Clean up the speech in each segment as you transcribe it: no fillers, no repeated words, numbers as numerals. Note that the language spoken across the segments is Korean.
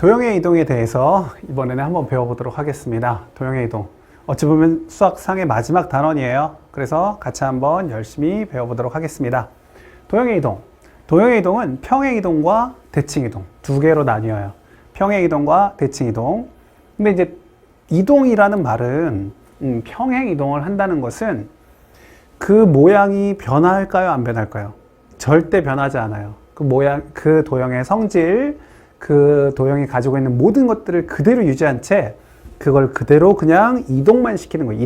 도형의 이동에 대해서 이번에는 한번 배워보도록 하겠습니다. 도형의 이동. 어찌 보면 수학상의 마지막 단원이에요. 그래서 같이 한번 열심히 배워보도록 하겠습니다. 도형의 이동. 도형의 이동은 평행 이동과 대칭 이동 두 개로 나뉘어요. 평행 이동과 대칭 이동. 근데 이제 이동이라는 말은 평행 이동을 한다는 것은 그 모양이 변할까요? 안 변할까요? 절대 변하지 않아요. 그 모양, 그 도형의 성질, 그 도형이 가지고 있는 모든 것들을 그대로 유지한 채 그걸 그대로 그냥 이동만 시키는 거예요.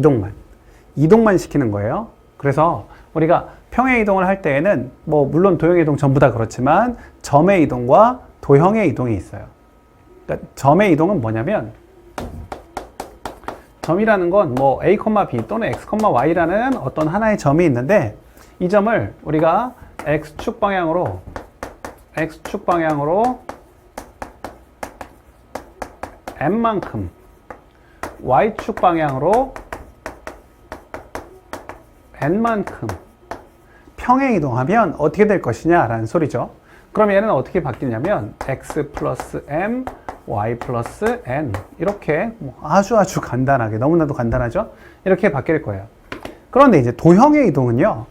이동만 시키는 거예요. 그래서 우리가 평행 이동을 할 때에는 뭐 물론 도형의 이동 전부 다 그렇지만 점의 이동과 도형의 이동이 있어요. 그러니까 점의 이동은 뭐냐면 점이라는 건 뭐 a, b 또는 x, y라는 어떤 하나의 점이 있는데 이 점을 우리가 x축 방향으로 n만큼 y축 방향으로 n만큼 평행 이동하면 어떻게 될 것이냐라는 소리죠. 그럼 얘는 어떻게 바뀌냐면 x 플러스 m, y 플러스 n 이렇게 아주 간단하게 너무나도 간단하죠? 이렇게 바뀔 거예요. 그런데 이제 도형의 이동은요.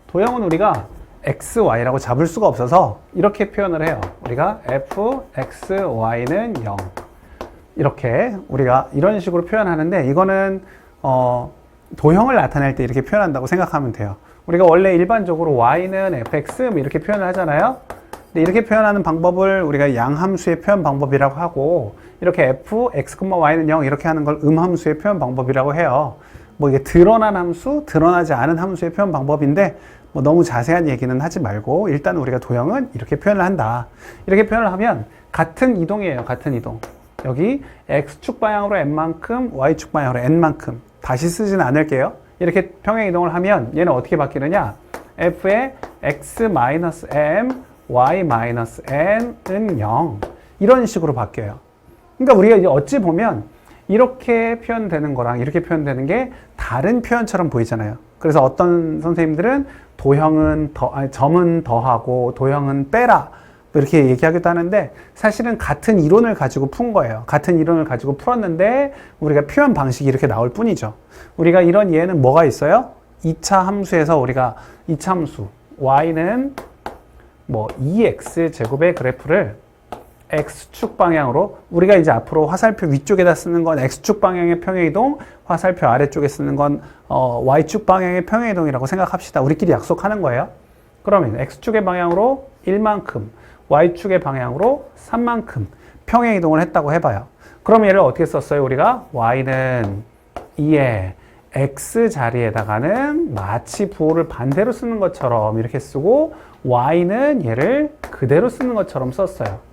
도형은 우리가 x, y라고 잡을 수가 없어서 이렇게 표현을 해요. 우리가 f, x, y는 0 이렇게 우리가 이런 식으로 표현하는데 이거는 도형을 나타낼 때 이렇게 표현한다고 생각하면 돼요. 우리가 원래 일반적으로 y는 fx 이렇게 표현을 하잖아요. 근데 이렇게 표현하는 방법을 우리가 양함수의 표현 방법이라고 하고 이렇게 f, x, y는 0 이렇게 하는 걸 음함수의 표현 방법이라고 해요. 뭐 이게 드러난 함수, 드러나지 않은 함수의 표현 방법인데 뭐 너무 자세한 얘기는 하지 말고 일단 우리가 도형은 이렇게 표현을 한다. 이렇게 표현을 하면 같은 이동이에요. 같은 이동. 여기 x축 방향으로 n만큼, y축 방향으로 n만큼 다시 쓰지는 않을게요. 이렇게 평행 이동을 하면 얘는 어떻게 바뀌느냐? f의 x-m, y-n은 0 이런 식으로 바뀌어요. 그러니까 우리가 이제 어찌 보면 이렇게 표현되는 거랑 이렇게 표현되는 게 다른 표현처럼 보이잖아요. 그래서 어떤 선생님들은 점은 더하고 도형은 빼라 이렇게 얘기하기도 하는데 사실은 같은 이론을 가지고 푼 거예요. 같은 이론을 가지고 풀었는데 우리가 표현 방식이 이렇게 나올 뿐이죠. 우리가 이런 예는 뭐가 있어요? 2차 함수에서 우리가 2차 함수 y는 뭐 2x 제곱의 그래프를 x축 방향으로 우리가 이제 앞으로 화살표 위쪽에다 쓰는 건 x축 방향의 평행이동, 화살표 아래쪽에 쓰는 건 y축 방향의 평행이동이라고 생각합시다. 우리끼리 약속하는 거예요. 그러면 x축의 방향으로 1만큼, y축의 방향으로 3만큼 평행이동을 했다고 해봐요. 그럼 얘를 어떻게 썼어요? 우리가 y는 2의 x 자리에다가는 마치 부호를 반대로 쓰는 것처럼 이렇게 쓰고 y는 얘를 그대로 쓰는 것처럼 썼어요.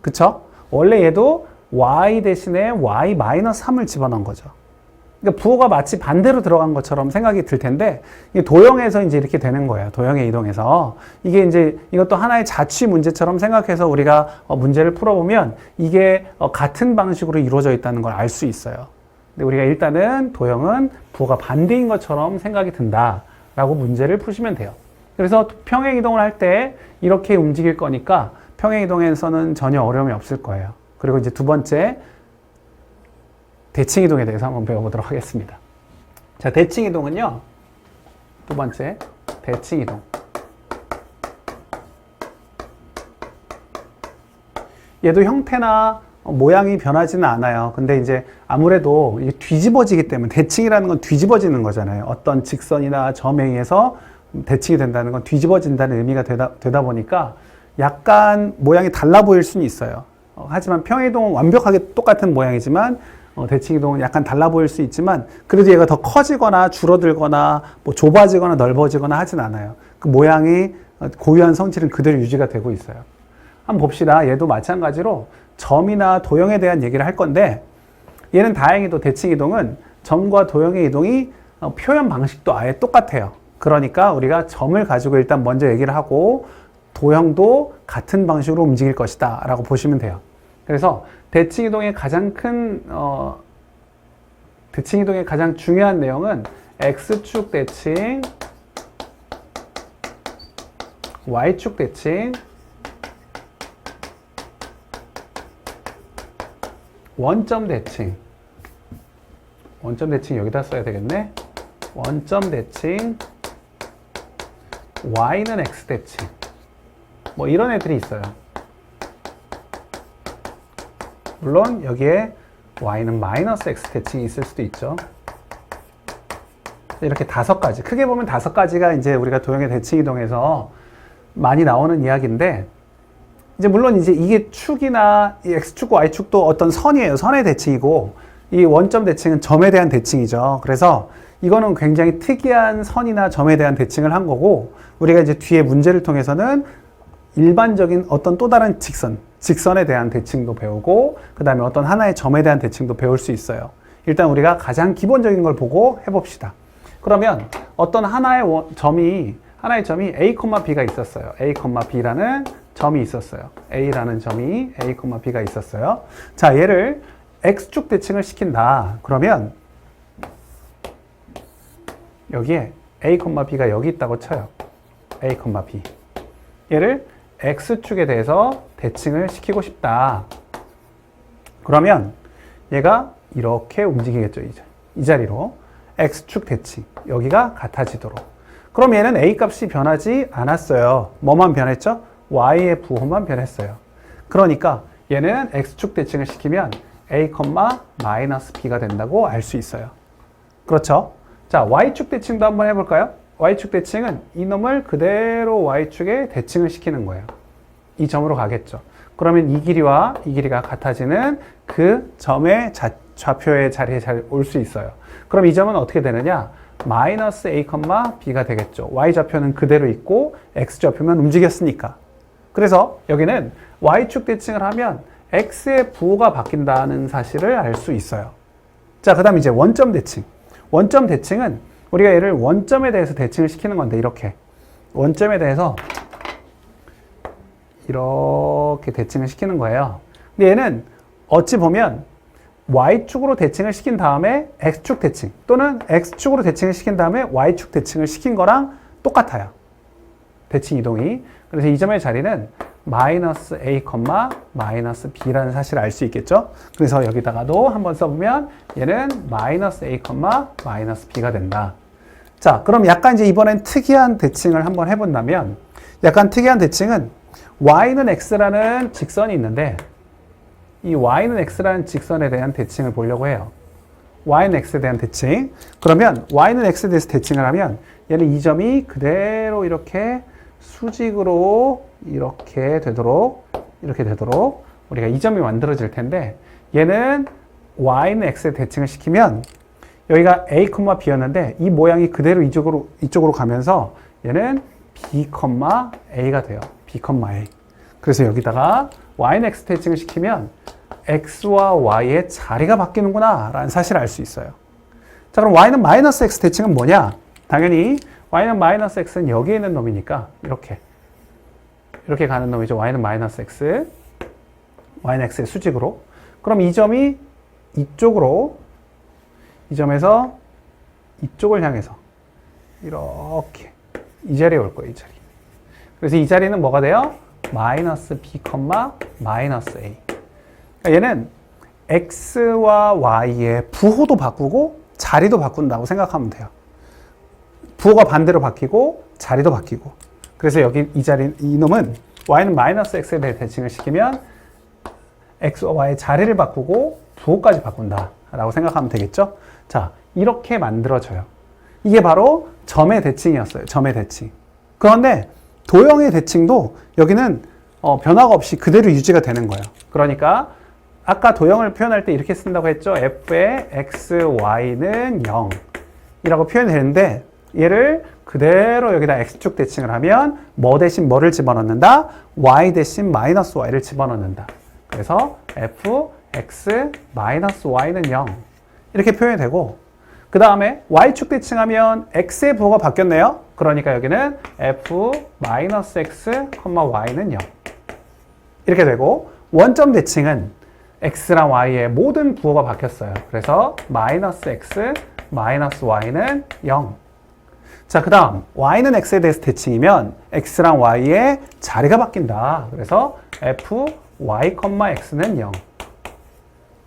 그쵸? 원래 얘도 y 대신에 y-3을 집어넣은 거죠. 그러니까 부호가 마치 반대로 들어간 것처럼 생각이 들 텐데 도형에서 이제 이렇게 되는 거예요. 도형의 이동에서 이게 이제 이것도 하나의 자취 문제처럼 생각해서 우리가 문제를 풀어보면 이게 같은 방식으로 이루어져 있다는 걸 알 수 있어요. 근데 우리가 일단은 도형은 부호가 반대인 것처럼 생각이 든다라고 문제를 푸시면 돼요. 그래서 평행 이동을 할 때 이렇게 움직일 거니까 평행 이동에서는 전혀 어려움이 없을 거예요. 그리고 이제 두 번째 대칭 이동에 대해서 한번 배워보도록 하겠습니다. 자, 대칭 이동은요. 두 번째 대칭 이동. 얘도 형태나 모양이 변하지는 않아요. 근데 이제 아무래도 이게 뒤집어지기 때문에 대칭이라는 건 뒤집어지는 거잖아요. 어떤 직선이나 점에 의해서 대칭이 된다는 건 뒤집어진다는 의미가 되다 보니까 약간 모양이 달라 보일 수는 있어요. 하지만 평행이동은 완벽하게 똑같은 모양이지만 대칭이동은 약간 달라 보일 수 있지만 그래도 얘가 더 커지거나 줄어들거나 뭐 좁아지거나 넓어지거나 하진 않아요. 그 모양이 고유한 성질은 그대로 유지가 되고 있어요. 한번 봅시다. 얘도 마찬가지로 점이나 도형에 대한 얘기를 할 건데 얘는 다행히도 대칭이동은 점과 도형의 이동이 표현 방식도 아예 똑같아요. 그러니까 우리가 점을 가지고 일단 먼저 얘기를 하고 도형도 같은 방식으로 움직일 것이다 라고 보시면 돼요. 그래서 대칭이동의 가장 중요한 내용은 x축 대칭, y축 대칭, 원점 대칭. 원점 대칭 여기다 써야 되겠네. 원점 대칭 y는 x 대칭. 뭐 이런 애들이 있어요. 물론 여기에 y는 마이너스 x 대칭이 있을 수도 있죠. 이렇게 5가지, 크게 보면 5가지가 이제 우리가 도형의 대칭 이동에서 많이 나오는 이야기인데, 이제 물론 이제 이게 축이나 이 x축과 y축도 어떤 선이에요. 선의 대칭이고, 이 원점 대칭은 점에 대한 대칭이죠. 그래서 이거는 굉장히 특이한 선이나 점에 대한 대칭을 한 거고, 우리가 이제 뒤에 문제를 통해서는 일반적인 어떤 또 다른 직선에 대한 대칭도 배우고, 그 다음에 어떤 하나의 점에 대한 대칭도 배울 수 있어요. 일단 우리가 가장 기본적인 걸 보고 해봅시다. 그러면 어떤 하나의 점이 a, b가 있었어요. a, b라는 점이 있었어요. a라는 점이 a, b가 있었어요. 자, 얘를 x축 대칭을 시킨다. 그러면 여기에 a, b가 여기 있다고 쳐요. a, b. 얘를 x축에 대해서 대칭을 시키고 싶다. 그러면 얘가 이렇게 움직이겠죠. 이 자리로. x축 대칭. 여기가 같아지도록. 그럼 얘는 a 값이 변하지 않았어요. 뭐만 변했죠? y의 부호만 변했어요. 그러니까 얘는 x축 대칭을 시키면 a, b가 된다고 알 수 있어요. 그렇죠? 자, y축 대칭도 한번 해볼까요? y축 대칭은 이놈을 그대로 y축에 대칭을 시키는 거예요. 이 점으로 가겠죠. 그러면 이 길이와 이 길이가 같아지는 그 점의 좌표의 자리에 잘 올 수 있어요. 그럼 이 점은 어떻게 되느냐? 마이너스 a, b가 되겠죠. y좌표는 그대로 있고 x좌표면 움직였으니까. 그래서 여기는 y축 대칭을 하면 x의 부호가 바뀐다는 사실을 알 수 있어요. 자, 그 다음 이제 원점 대칭. 원점 대칭은 우리가 얘를 원점에 대해서 대칭을 시키는 건데, 이렇게 원점에 대해서 이렇게 대칭을 시키는 거예요. 근데 얘는 어찌 보면 y축으로 대칭을 시킨 다음에 x축 대칭, 또는 x축으로 대칭을 시킨 다음에 y축 대칭을 시킨 거랑 똑같아요. 대칭 이동이. 그래서 이 점의 자리는 마이너스 a, 마이너스 b라는 사실을 알 수 있겠죠. 그래서 여기다가도 한번 써보면 얘는 마이너스 a, 마이너스 b가 된다. 자, 그럼 약간 이제 이번엔 특이한 대칭을 한번 해본다면, 약간 특이한 대칭은 y는 x라는 직선이 있는데, 이 y는 x라는 직선에 대한 대칭을 보려고 해요. y는 x에 대한 대칭. 그러면 y는 x에 대해서 대칭을 하면 얘는 이 점이 그대로 이렇게 수직으로 이렇게 되도록 우리가 이 점이 만들어질 텐데, 얘는 y는 x에 대칭을 시키면 여기가 a, b였는데 이 모양이 그대로 이쪽으로 가면서 얘는 b, a가 돼요. b, a. 그래서 여기다가 y는 x 대칭을 시키면 x와 y의 자리가 바뀌는구나 라는 사실을 알 수 있어요. 자, 그럼 y는 마이너스 x 대칭은 뭐냐? 당연히 y는 마이너스 x는 여기에 있는 놈이니까 이렇게 가는 놈이죠. y는 마이너스 x, y는 x의 수직으로. 그럼 이 점이 이쪽으로, 이 점에서 이쪽을 향해서 이렇게 이 자리에 올 거예요. 이 자리. 그래서 이 자리는 뭐가 돼요? 마이너스 b, 마이너스 a. 그러니까 얘는 x와 y의 부호도 바꾸고 자리도 바꾼다고 생각하면 돼요. 부호가 반대로 바뀌고 자리도 바뀌고. 그래서 여기 이 놈은 y는 마이너스 x에 대해 대칭을 시키면 x와 y의 자리를 바꾸고 부호까지 바꾼다라고 생각하면 되겠죠? 자, 이렇게 만들어져요. 이게 바로 점의 대칭이었어요. 점의 대칭. 그런데 도형의 대칭도 여기는 변화가 없이 그대로 유지가 되는 거예요. 그러니까 아까 도형을 표현할 때 이렇게 쓴다고 했죠. f의 x, y는 0 이라고 표현이 되는데, 얘를 그대로 여기다 x축 대칭을 하면 뭐 대신 뭐를 집어넣는다? y 대신 마이너스 y를 집어넣는다. 그래서 f, x, 마이너스 y는 0 이렇게 표현이 되고, 그 다음에 y축 대칭하면 x의 부호가 바뀌었네요. 그러니까 여기는 f, 마이너스 x, y는 0 이렇게 되고, 원점 대칭은 x랑 y의 모든 부호가 바뀌었어요. 그래서 마이너스 x, 마이너스 y는 0. 자, 그 다음 y는 x에 대해서 대칭이면 x랑 y의 자리가 바뀐다. 그래서 f, y, x는 0.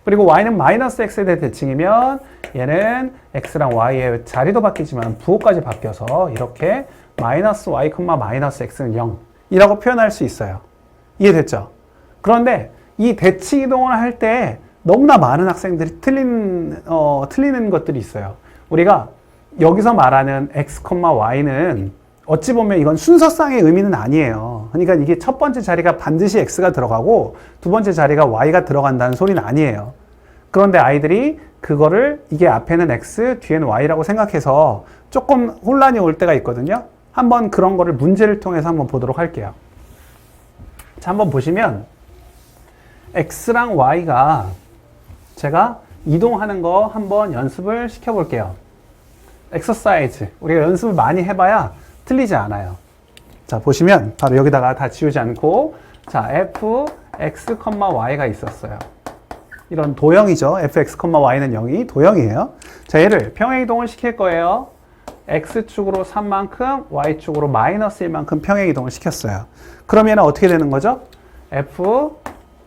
그리고 y는 마이너스 x에 대해 대칭이면 얘는 x랑 y의 자리도 바뀌지만 부호까지 바뀌어서 이렇게 마이너스 y, 마이너스 x는 0이라고 표현할 수 있어요. 이해됐죠? 그런데 이 대칭 이동을 할 때 너무나 많은 학생들이 틀리는 것들이 있어요. 우리가 여기서 말하는 x, y는 어찌 보면 이건 순서상의 의미는 아니에요. 그러니까 이게 첫 번째 자리가 반드시 x가 들어가고 두 번째 자리가 y가 들어간다는 소리는 아니에요. 그런데 아이들이 그거를 이게 앞에는 x, 뒤에는 y라고 생각해서 조금 혼란이 올 때가 있거든요. 한번 그런 거를 문제를 통해서 한번 보도록 할게요. 자, 한번 보시면 x랑 y가 제가 이동하는 거 한번 연습을 시켜볼게요. 엑서사이즈. 우리가 연습을 많이 해봐야 틀리지 않아요. 자, 보시면 바로 여기다가 다 지우지 않고 자, f, x, y가 있었어요. 이런 도형이죠. fx, y는 0이 도형이에요. 자, 얘를 평행이동을 시킬 거예요. x축으로 3만큼, y축으로 마이너스 1만큼 평행이동을 시켰어요. 그러면 어떻게 되는 거죠? f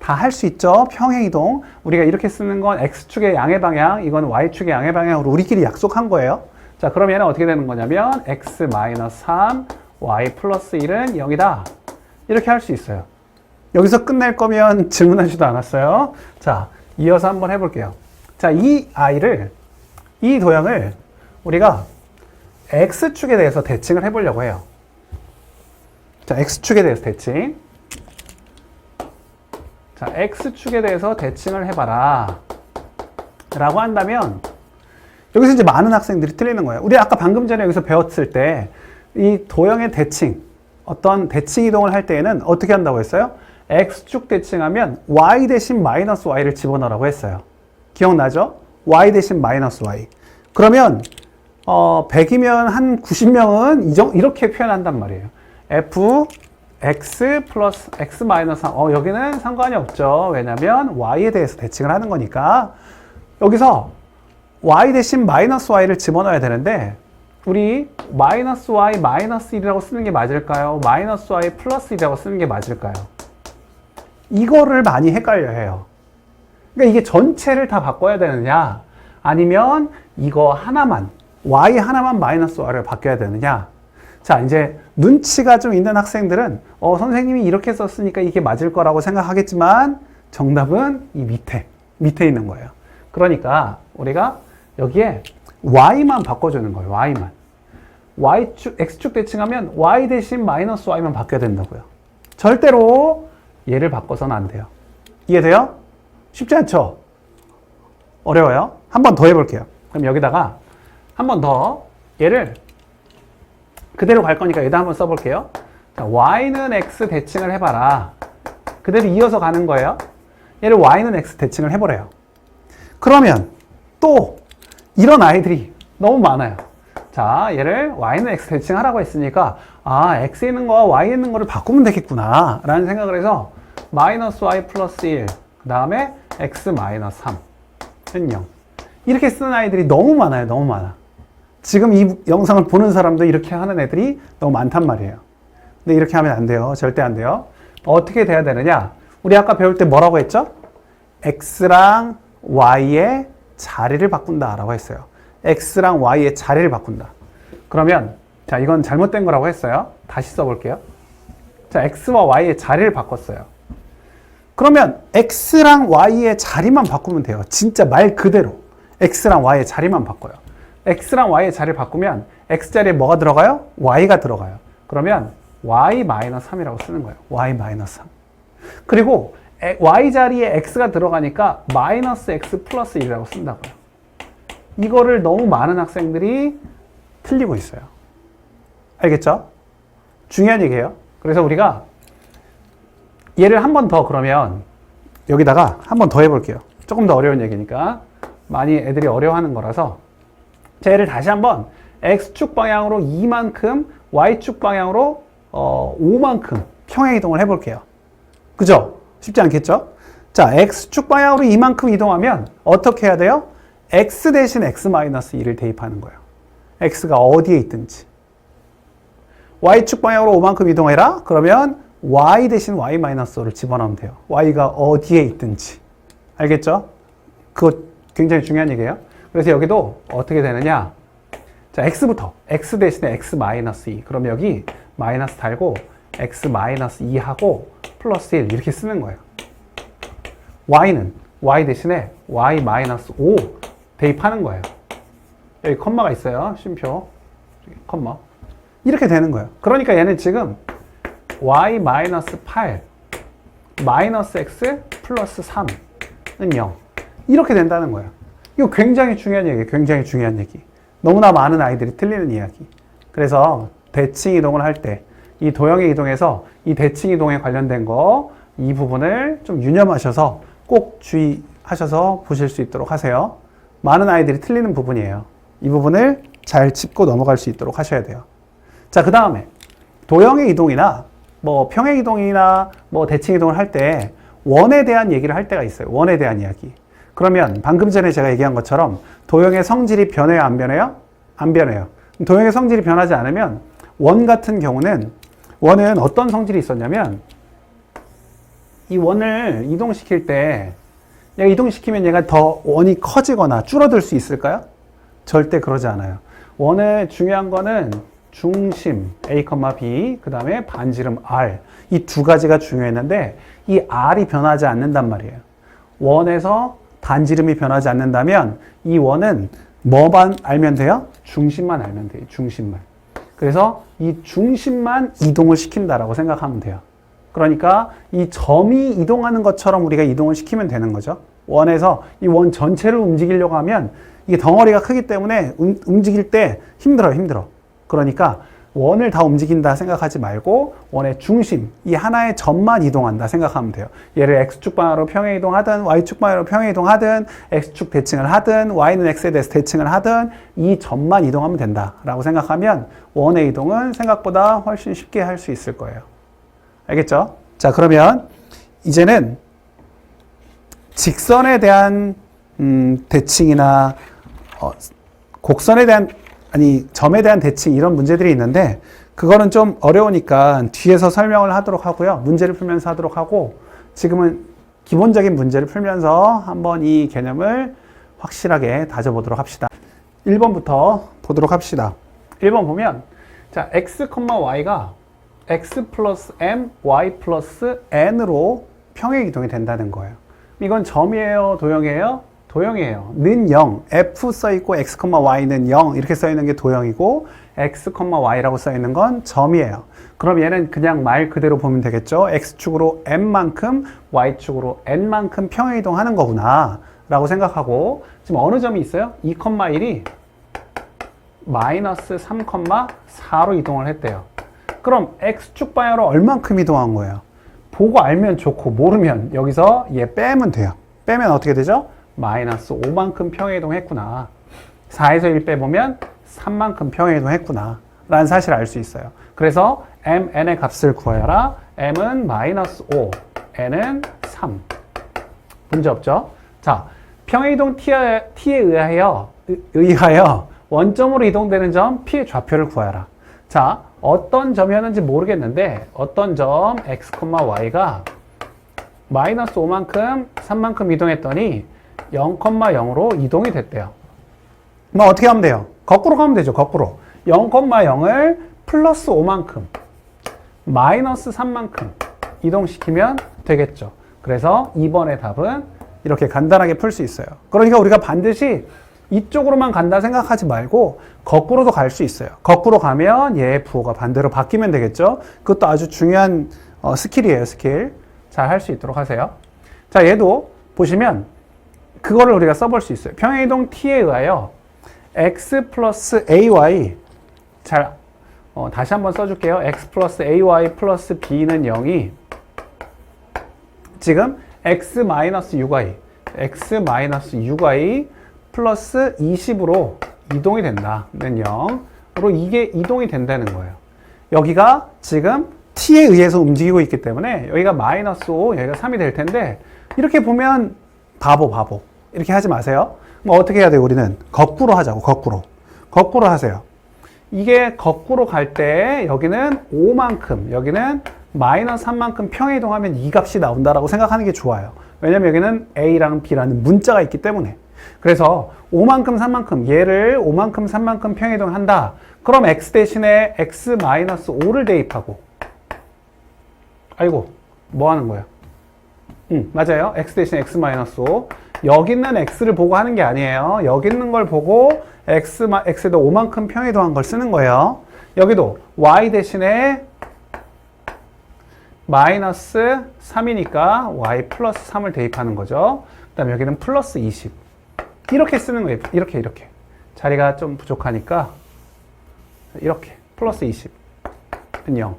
다 할 수 있죠. 평행이동. 우리가 이렇게 쓰는 건 x축의 양의 방향, 이건 y축의 양의 방향으로 우리끼리 약속한 거예요. 자, 그러면 어떻게 되는 거냐면 x-3, y 플러스 1은 0이다. 이렇게 할 수 있어요. 여기서 끝낼 거면 질문하지도 않았어요. 자, 이어서 한번 해볼게요. 자, 이 도형을 우리가 x축에 대해서 대칭을 해보려고 해요. 자, x축에 대해서 대칭. 자, x축에 대해서 대칭을 해봐라. 라고 한다면, 여기서 이제 많은 학생들이 틀리는 거예요. 우리 아까 방금 전에 여기서 배웠을 때, 이 도형의 대칭, 어떤 대칭 이동을 할 때에는 어떻게 한다고 했어요? x축 대칭하면 y 대신 마이너스 y를 집어넣으라고 했어요. 기억나죠? y 대신 마이너스 y. 그러면 100이면 한 90명은 이렇게 표현한단 말이에요. f x 플러스 x 마이너스 3. 여기는 상관이 없죠. 왜냐면 y에 대해서 대칭을 하는 거니까. 여기서 y 대신 마이너스 y를 집어넣어야 되는데 우리 마이너스 y 마이너스 1이라고 쓰는 게 맞을까요? 마이너스 y 플러스 1이라고 쓰는 게 맞을까요? 이거를 많이 헷갈려 해요. 그러니까 이게 전체를 다 바꿔야 되느냐 아니면 이거 하나만 y 하나만 마이너스 y를 바뀌어야 되느냐. 자, 이제 눈치가 좀 있는 학생들은 선생님이 이렇게 썼으니까 이게 맞을 거라고 생각하겠지만 정답은 이 밑에 있는 거예요. 그러니까 우리가 여기에 y만 바꿔주는 거예요. y만. y축, x축 대칭하면 y 대신 마이너스 y만 바뀌어야 된다고요. 절대로 얘를 바꿔서는 안 돼요. 이해돼요? 쉽지 않죠? 어려워요? 한 번 더 해볼게요. 그럼 여기다가 한 번 더 얘를 그대로 갈 거니까 여기다 한번 써볼게요. 자, y는 x 대칭을 해봐라. 그대로 이어서 가는 거예요. 얘를 y는 x 대칭을 해보래요. 그러면 또 이런 아이들이 너무 많아요. 자, 얘를 y는 x 대칭하라고 했으니까 x에 있는 거와 y에 있는 거를 바꾸면 되겠구나 라는 생각을 해서 마이너스 y 플러스 1 그 다음에 x 마이너스 3은 0 이렇게 쓰는 아이들이 너무 많아요. 너무 많아. 지금 이 영상을 보는 사람도 이렇게 하는 애들이 너무 많단 말이에요. 근데 이렇게 하면 안 돼요. 절대 안 돼요. 어떻게 돼야 되느냐? 우리 아까 배울 때 뭐라고 했죠? x랑 y의 자리를 바꾼다 라고 했어요. x랑 y의 자리를 바꾼다. 그러면 자, 이건 잘못된 거라고 했어요. 다시 써볼게요. 자, x와 y의 자리를 바꿨어요. 그러면 x랑 y의 자리만 바꾸면 돼요. 진짜 말 그대로 x랑 y의 자리만 바꿔요. x랑 y의 자리를 바꾸면 x 자리에 뭐가 들어가요? y가 들어가요. 그러면 y-3이라고 쓰는 거예요. y-3. 그리고 y 자리에 x가 들어가니까 마이너스 x 플러스 1이라고 쓴다고요. 이거를 너무 많은 학생들이 틀리고 있어요. 알겠죠? 중요한 얘기예요. 그래서 우리가 얘를 한 번 더 그러면 여기다가 한 번 더 해볼게요. 조금 더 어려운 얘기니까 많이 애들이 어려워하는 거라서 자, 얘를 다시 한번 x축 방향으로 2만큼 y축 방향으로 5만큼 평행이동을 해볼게요. 그죠? 쉽지 않겠죠? 자, x축 방향으로 이만큼 이동하면 어떻게 해야 돼요? x 대신 x-2를 대입하는 거예요. x가 어디에 있든지. y축 방향으로 5만큼 이동해라? 그러면 y 대신 y-5를 집어넣으면 돼요. y가 어디에 있든지. 알겠죠? 그거 굉장히 중요한 얘기예요. 그래서 여기도 어떻게 되느냐. 자, x부터. x 대신에 x 마이너스 2. 그럼 여기 마이너스 달고 x 마이너스 2하고 플러스 1 이렇게 쓰는 거예요. y는 y 대신에 y 마이너스 5 대입하는 거예요. 여기 컴마가 있어요. 쉼표. 컴마. 이렇게 되는 거예요. 그러니까 얘는 지금 y 마이너스 8 마이너스 x 플러스 3은 0. 이렇게 된다는 거예요. 이거 굉장히 중요한 얘기예요. 굉장히 중요한 얘기. 너무나 많은 아이들이 틀리는 이야기. 그래서 대칭 이동을 할 때 이 도형의 이동에서 이 대칭 이동에 관련된 거 이 부분을 좀 유념하셔서 꼭 주의하셔서 보실 수 있도록 하세요. 많은 아이들이 틀리는 부분이에요. 이 부분을 잘 짚고 넘어갈 수 있도록 하셔야 돼요. 자, 그 다음에 도형의 이동이나 뭐 평행 이동이나 뭐 대칭 이동을 할 때 원에 대한 얘기를 할 때가 있어요. 원에 대한 이야기. 그러면 방금 전에 제가 얘기한 것처럼 도형의 성질이 변해요, 안 변해요? 안 변해요. 도형의 성질이 변하지 않으면 원 같은 경우는 원은 어떤 성질이 있었냐면 이 원을 이동시킬 때 얘가 이동시키면 얘가 더 원이 커지거나 줄어들 수 있을까요? 절대 그러지 않아요. 원의 중요한 거는 중심 A, B, 그 다음에 반지름 R 이 두 가지가 중요했는데 이 R이 변하지 않는단 말이에요. 원에서 반지름이 변하지 않는다면 이 원은 뭐만 알면 돼요? 중심만 알면 돼요. 중심만. 그래서 이 중심만 이동을 시킨다라고 생각하면 돼요. 그러니까 이 점이 이동하는 것처럼 우리가 이동을 시키면 되는 거죠. 원에서 이 원 전체를 움직이려고 하면 이게 덩어리가 크기 때문에 움직일 때 힘들어. 그러니까 원을 다 움직인다 생각하지 말고 원의 중심, 이 하나의 점만 이동한다 생각하면 돼요. 얘를 x축 방향으로 평행 이동하든 y축 방향으로 평행 이동하든 x축 대칭을 하든 y는 x에 대해서 대칭을 하든 이 점만 이동하면 된다라고 생각하면 원의 이동은 생각보다 훨씬 쉽게 할 수 있을 거예요. 알겠죠? 자, 그러면 이제는 직선에 대한 대칭이나 곡선에 대한 점에 대한 대칭 이런 문제들이 있는데 그거는 좀 어려우니까 뒤에서 설명을 하도록 하고요. 문제를 풀면서 하도록 하고 지금은 기본적인 문제를 풀면서 한번 이 개념을 확실하게 다져보도록 합시다. 1번부터 보도록 합시다. 1번 보면 자, x, y가 x 플러스 m, y 플러스 n으로 평행 이동이 된다는 거예요. 이건 점이에요? 도형이에요? 도형이에요. 는 0, f 써있고 x, y는 0 이렇게 써있는 게 도형이고 x, y라고 써있는 건 점이에요. 그럼 얘는 그냥 말 그대로 보면 되겠죠. x축으로 m만큼 y축으로 n만큼 평행 이동하는 거구나 라고 생각하고 지금 어느 점이 있어요? 2, 1이 마이너스 3, 4로 이동을 했대요. 그럼 x축 방향으로 얼만큼 이동한 거예요? 보고 알면 좋고 모르면 여기서 얘 빼면 돼요. 빼면 어떻게 되죠? 마이너스 5만큼 평행 이동했구나. 4에서 1 빼보면 3만큼 평행 이동했구나 라는 사실을 알 수 있어요. 그래서 m, n의 값을 구하여라. m은 마이너스 5, n은 3. 문제 없죠? 자, 평행 이동 t에 의하여 원점으로 이동되는 점 p의 좌표를 구하라. 자, 어떤 점이었는지 모르겠는데 어떤 점 x, y가 마이너스 5만큼 3만큼 이동했더니 0,0으로 이동이 됐대요. 뭐 어떻게 하면 돼요? 거꾸로 가면 되죠. 거꾸로 0,0을 플러스 5만큼 마이너스 3만큼 이동시키면 되겠죠. 그래서 2번의 답은 이렇게 간단하게 풀 수 있어요. 그러니까 우리가 반드시 이쪽으로만 간다 생각하지 말고 거꾸로도 갈 수 있어요. 거꾸로 가면 얘의 부호가 반대로 바뀌면 되겠죠. 그것도 아주 중요한 스킬이에요. 스킬. 잘 할 수 있도록 하세요. 자, 얘도 보시면 그거를 우리가 써볼 수 있어요. 평행이동 t에 의하여 x 플러스 ay 다시 한번 써줄게요. x 플러스 ay 플러스 b는 0이 지금 x 마이너스 6y 플러스 20으로 이동이 된다는 0으로 이게 이동이 된다는 거예요. 여기가 지금 t에 의해서 움직이고 있기 때문에 여기가 마이너스 5, 여기가 3이 될 텐데 이렇게 보면 바보 이렇게 하지 마세요. 뭐 어떻게 해야 돼요? 우리는 거꾸로 하자고. 거꾸로 하세요. 이게 거꾸로 갈 때 여기는 5만큼 여기는 마이너스 3만큼 평행 이동하면 이 값이 나온다라고 생각하는 게 좋아요. 왜냐면 여기는 A랑 B라는 문자가 있기 때문에. 그래서 5만큼 3만큼 얘를 5만큼 3만큼 평이동한다. 그럼 x 대신에 x-5를 대입하고 아이고 뭐 하는 거야? 맞아요. x 대신 x-5 여기 있는 x를 보고 하는 게 아니에요. 여기 있는 걸 보고 x에다 5만큼 평이동한 걸 쓰는 거예요. 여기도 y 대신에 마이너스 3이니까 y 플러스 3을 대입하는 거죠. 그 다음에 여기는 플러스 20 이렇게 쓰는 거예요. 이렇게 자리가 좀 부족하니까 이렇게 플러스 20은 0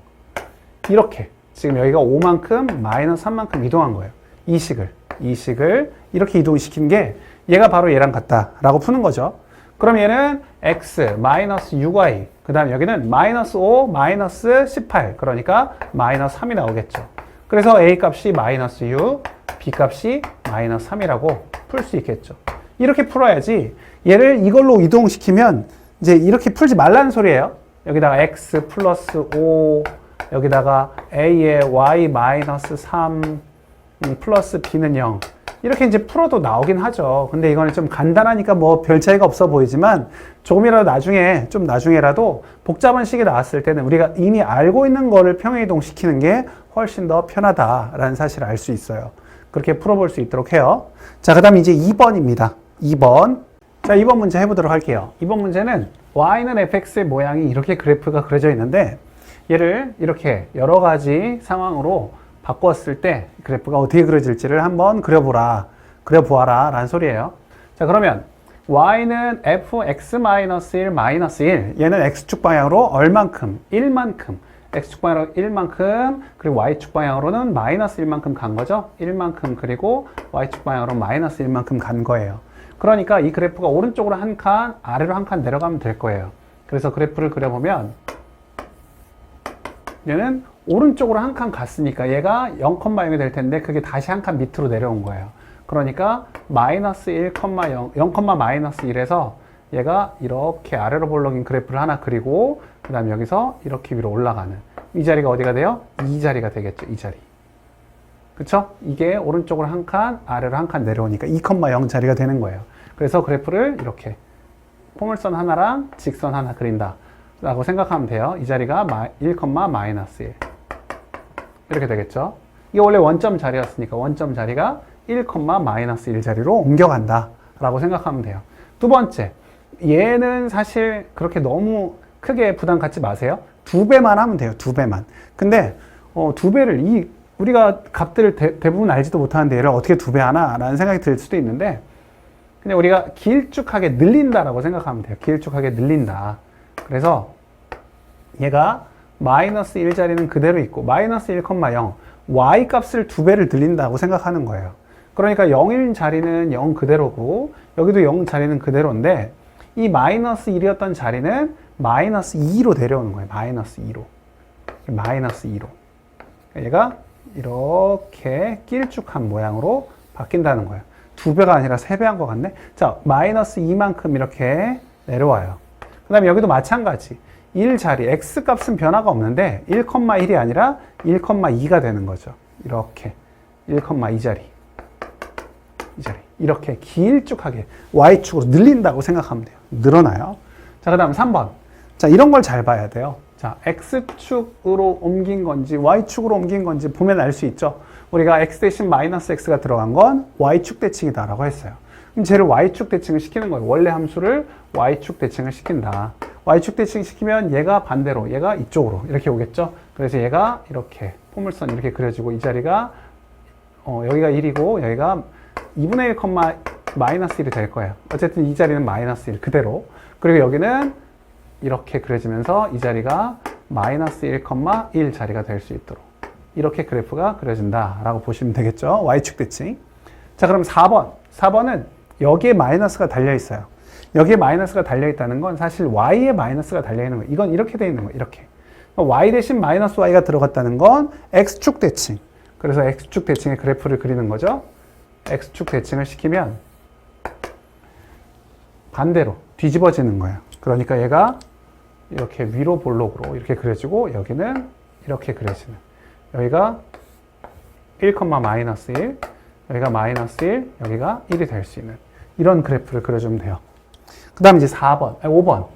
이렇게 지금 여기가 5만큼 마이너스 3만큼 이동한 거예요. 이 식을 이렇게 이동시킨 게 얘가 바로 얘랑 같다라고 푸는 거죠. 그럼 얘는 x 마이너스 6y 그 다음 여기는 마이너스 5 마이너스 18 그러니까 마이너스 3이 나오겠죠. 그래서 a 값이 마이너스 6 b 값이 마이너스 3이라고 풀 수 있겠죠. 이렇게 풀어야지 얘를 이걸로 이동시키면 이제 이렇게 풀지 말라는 소리예요. 여기다가 x 플러스 5 여기다가 a에 y 마이너스 3 플러스 b는 0 이렇게 이제 풀어도 나오긴 하죠. 근데 이거는 좀 간단하니까 뭐 별 차이가 없어 보이지만 조금이라도 나중에라도 복잡한 식이 나왔을 때는 우리가 이미 알고 있는 거를 평행이동 시키는 게 훨씬 더 편하다라는 사실을 알 수 있어요. 그렇게 풀어볼 수 있도록 해요. 자, 그 다음 이제 2번입니다. 2번. 자, 2번 문제 해보도록 할게요. 2번 문제는 y는 fx의 모양이 이렇게 그래프가 그려져 있는데 얘를 이렇게 여러 가지 상황으로 바꿨을 때 그래프가 어떻게 그려질지를 한번 그려보아라 라는 소리예요. 자, 그러면 y는 fx-1 얘는 x축 방향으로 얼만큼? 1만큼 x축 방향으로 1만큼 그리고 y축 방향으로는 마이너스 1만큼 간 거죠. 1만큼 그리고 y축 방향으로 마이너스 1만큼 간 거예요. 그러니까 이 그래프가 오른쪽으로 한 칸 아래로 한 칸 내려가면 될 거예요. 그래서 그래프를 그려보면 얘는 오른쪽으로 한 칸 갔으니까 얘가 0,0이 될 텐데 그게 다시 한 칸 밑으로 내려온 거예요. 그러니까 마이너스 1,0, 0, 마이너스 1에서 얘가 이렇게 아래로 볼록인 그래프를 하나 그리고 그 다음에 여기서 이렇게 위로 올라가는 이 자리가 어디가 돼요? 이 자리가 되겠죠. 이 자리. 그쵸? 이게 오른쪽으로 한 칸 아래로 한 칸 내려오니까 2,0 자리가 되는 거예요. 그래서 그래프를 이렇게 포물선 하나랑 직선 하나 그린다 라고 생각하면 돼요. 이 자리가 1, 마이너스 1 이렇게 되겠죠. 이게 원래 원점 자리였으니까 원점 자리가 1, 마이너스 1 자리로 옮겨간다 라고 생각하면 돼요. 두 번째, 얘는 사실 그렇게 너무 크게 부담 갖지 마세요. 2배만 하면 돼요. 2배만. 근데 2배를 우리가 값들을 대부분 알지도 못하는데 얘를 어떻게 2배 하나? 라는 생각이 들 수도 있는데 그냥 우리가 길쭉하게 늘린다라고 생각하면 돼요. 길쭉하게 늘린다. 그래서 얘가 마이너스 1자리는 그대로 있고 마이너스 1,0 y 값을 2배를 늘린다고 생각하는 거예요. 그러니까 0인 자리는 0 그대로고 여기도 0 자리는 그대로인데 이 마이너스 1이었던 자리는 마이너스 2로 내려오는 거예요. 마이너스 2로. 마이너스 2로. 얘가 이렇게 길쭉한 모양으로 바뀐다는 거예요. 2배가 아니라 3배 한 것 같네. 자, 마이너스 2만큼 이렇게 내려와요. 그 다음에 여기도 마찬가지. 1 자리, x 값은 변화가 없는데 1,1이 아니라 1,2가 되는 거죠. 이렇게 1,2 자리. 이 자리. 이렇게 길쭉하게 y축으로 늘린다고 생각하면 돼요. 늘어나요. 자, 그 다음 3번. 자, 이런 걸 잘 봐야 돼요. 자, x축으로 옮긴 건지 y축으로 옮긴 건지 보면 알 수 있죠. 우리가 x 대신 마이너스 x가 들어간 건 y축 대칭이다 라고 했어요. 그럼 쟤를 y축 대칭을 시키는 거예요. 원래 함수를 y축 대칭을 시킨다. y축 대칭 시키면 얘가 반대로, 얘가 이쪽으로 이렇게 오겠죠. 그래서 얘가 이렇게 포물선 이렇게 그려지고 이 자리가 여기가 1이고 여기가 2분의 1, 마이너스 1이 될 거예요. 어쨌든 이 자리는 마이너스 1 그대로. 그리고 여기는 이렇게 그려지면서 이 자리가 마이너스 1,1 자리가 될 수 있도록 이렇게 그래프가 그려진다 라고 보시면 되겠죠. y축 대칭. 자, 그럼 4번. 4번은 여기에 마이너스가 달려 있어요. 여기에 마이너스가 달려 있다는 건 사실 y에 마이너스가 달려 있는 거예요. 이건 이렇게 돼 있는 거예요. 이렇게. y 대신 마이너스 y가 들어갔다는 건 x축 대칭. 그래서 x축 대칭의 그래프를 그리는 거죠. x축 대칭을 시키면 반대로 뒤집어지는 거예요. 그러니까 얘가 이렇게 위로 볼록으로 이렇게 그려지고 여기는 이렇게 그려지는. 여기가 1, 마이너스 1, 여기가 마이너스 1, 여기가 1이 될 수 있는 이런 그래프를 그려주면 돼요. 그 다음 이제 4번, 5번.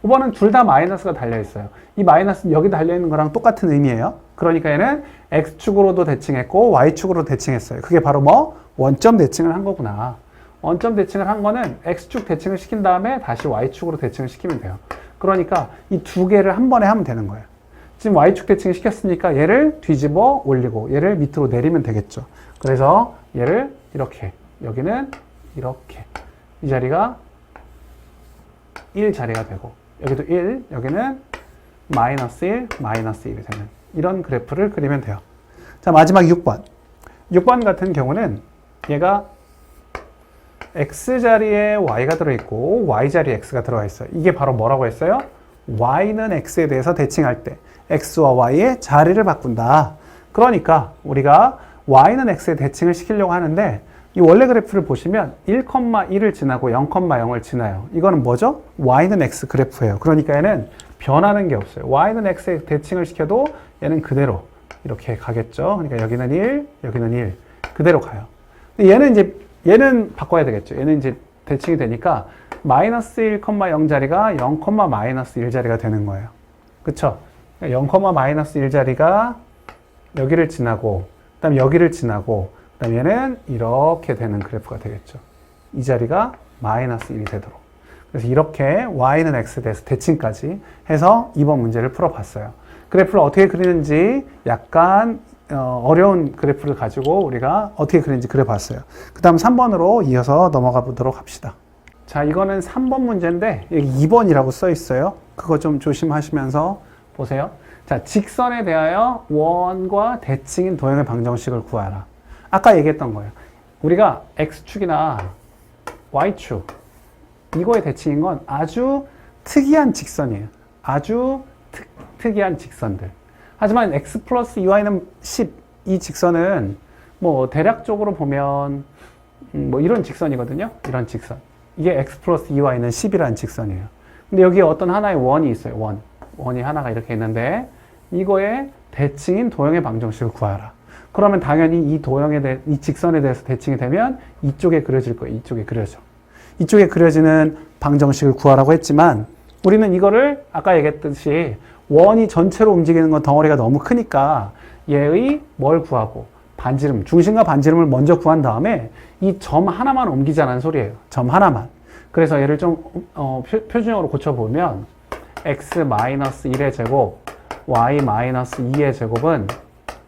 5번은 둘 다 마이너스가 달려있어요. 이 마이너스는 여기 달려있는 거랑 똑같은 의미예요. 그러니까 얘는 X축으로도 대칭했고 Y축으로 대칭했어요. 그게 바로 뭐? 원점 대칭을 한 거구나. 원점 대칭을 한 거는 X축 대칭을 시킨 다음에 다시 Y축으로 대칭을 시키면 돼요. 그러니까 이 두 개를 한 번에 하면 되는 거예요. 지금 Y축 대칭을 시켰으니까 얘를 뒤집어 올리고 얘를 밑으로 내리면 되겠죠. 그래서 얘를 이렇게, 여기는 이렇게, 이 자리가 1 자리가 되고 여기도 1, 여기는 마이너스 1, 마이너스 1이 되는 이런 그래프를 그리면 돼요. 자, 마지막 6번. 6번 같은 경우는 얘가 X자리에 Y가 들어있고 Y자리에 X가 들어가 있어요. 이게 바로 뭐라고 했어요? Y는 X에 대해서 대칭할 때 X와 Y의 자리를 바꾼다. 그러니까 우리가 Y는 X에 대칭을 시키려고 하는데 이 원래 그래프를 보시면 1,1을 지나고 0,0을 지나요. 이거는 뭐죠? Y는 X 그래프예요. 그러니까 얘는 변하는 게 없어요. Y는 X에 대칭을 시켜도 얘는 그대로 이렇게 가겠죠. 그러니까 여기는 1, 여기는 1. 그대로 가요. 근데 얘는 바꿔야 되겠죠. 얘는 이제 대칭이 되니까 마이너스 1,0 자리가 0, 마이너스 1 자리가 되는 거예요. 그쵸? 0, 마이너스 1 자리가 여기를 지나고, 그 다음 여기를 지나고, 그 다음 얘는 이렇게 되는 그래프가 되겠죠. 이 자리가 마이너스 1이 되도록. 그래서 이렇게 Y는 X에 대해서 대칭까지 해서 이번 문제를 풀어봤어요. 그래프를 어떻게 그리는지 약간 어려운 그래프를 가지고 우리가 어떻게 그리는지 그려봤어요. 그 다음 3번으로 이어서 넘어가 보도록 합시다. 자, 이거는 3번 문제인데 여기 2번이라고 써 있어요. 그거 좀 조심하시면서 보세요. 자, 직선에 대하여 원과 대칭인 도형의 방정식을 구하라. 아까 얘기했던 거예요. 우리가 X축이나 Y축 이거의 대칭인 건 아주 특이한 직선이에요. 아주 특이한 직선들. 하지만 x 플러스 2y는 10, 이 직선은 뭐 대략적으로 보면 뭐 이런 직선이거든요. 이런 직선. 이게 x 플러스 2y는 10이라는 직선이에요. 근데 여기에 어떤 하나의 원이 있어요. 원이 하나가 이렇게 있는데 이거의 대칭인 도형의 방정식을 구하라. 그러면 당연히 이 직선에 대해서 대칭이 되면 이쪽에 그려질 거예요. 이쪽에 그려져. 이쪽에 그려지는 방정식을 구하라고 했지만 우리는 이거를 아까 얘기했듯이 원이 전체로 움직이는 건 덩어리가 너무 크니까 얘의 뭘 구하고 반지름, 중심과 반지름을 먼저 구한 다음에 이 점 하나만 옮기자는 소리예요. 점 하나만. 그래서 얘를 좀 표준형으로 고쳐보면 x-1의 제곱, y-2의 제곱은